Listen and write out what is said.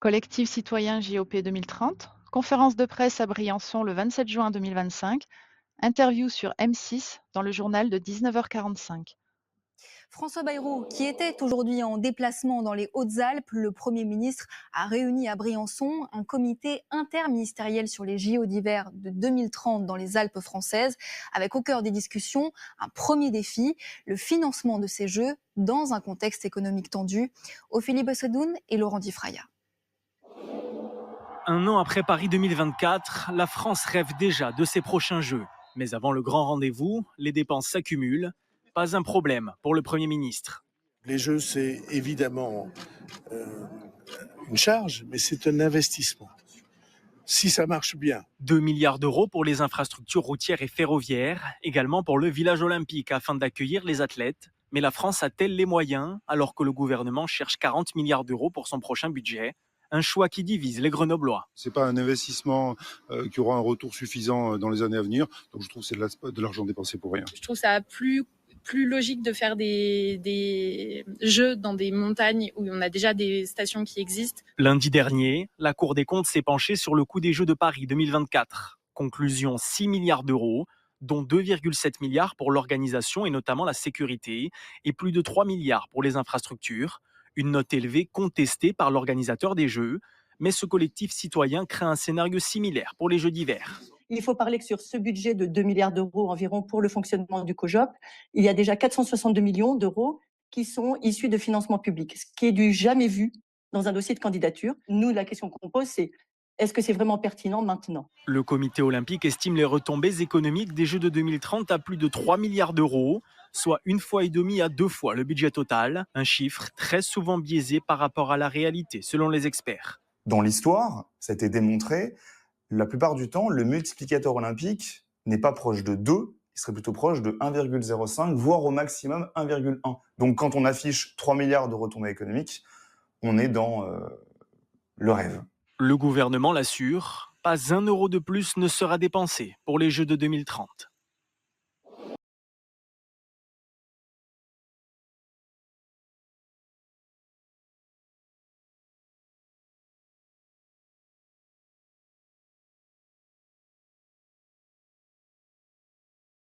Collectif citoyen JOP 2030, conférence de presse à Briançon le 27 juin 2025, interview sur M6 dans le journal de 19h45. François Bayrou, qui était aujourd'hui en déplacement dans les Hautes-Alpes, le Premier ministre a réuni à Briançon un comité interministériel sur les JO d'hiver de 2030 dans les Alpes françaises, avec au cœur des discussions un premier défi, le financement de ces Jeux dans un contexte économique tendu. Ophélie Bossedoun et Laurent Difraya. Un an après Paris 2024, la France rêve déjà de ses prochains Jeux. Mais avant le grand rendez-vous, les dépenses s'accumulent. Pas un problème pour le Premier ministre. Les Jeux, c'est évidemment une charge, mais c'est un investissement. Si ça marche bien. 2 milliards d'euros pour les infrastructures routières et ferroviaires, également pour le village olympique afin d'accueillir les athlètes. Mais la France a-t-elle les moyens alors que le gouvernement cherche 40 milliards d'euros pour son prochain budget? Un choix qui divise les Grenoblois. Ce n'est pas un investissement qui aura un retour suffisant dans les années à venir. Donc je trouve que c'est de l'argent dépensé pour rien. Je trouve ça plus logique de faire des jeux dans des montagnes où on a déjà des stations qui existent. Lundi dernier, la Cour des comptes s'est penchée sur le coût des Jeux de Paris 2024. Conclusion, 6 milliards d'euros, dont 2,7 milliards pour l'organisation et notamment la sécurité, et plus de 3 milliards pour les infrastructures. Une note élevée contestée par l'organisateur des Jeux, mais ce collectif citoyen craint un scénario similaire pour les Jeux d'hiver. Il faut parler que sur ce budget de 2 milliards d'euros environ pour le fonctionnement du COJOP, il y a déjà 462 millions d'euros qui sont issus de financements publics, ce qui est du jamais vu dans un dossier de candidature. Nous, la question qu'on pose, c'est est-ce que c'est vraiment pertinent maintenant? Le comité olympique estime les retombées économiques des Jeux de 2030 à plus de 3 milliards d'euros, soit 1,5 fois à 2 fois le budget total, un chiffre très souvent biaisé par rapport à la réalité, selon les experts. Dans l'histoire, ça a été démontré, la plupart du temps, le multiplicateur olympique n'est pas proche de 2, il serait plutôt proche de 1,05, voire au maximum 1,1. Donc quand on affiche 3 milliards de retombées économiques, on est dans le rêve. Le gouvernement l'assure, pas un euro de plus ne sera dépensé pour les Jeux de 2030.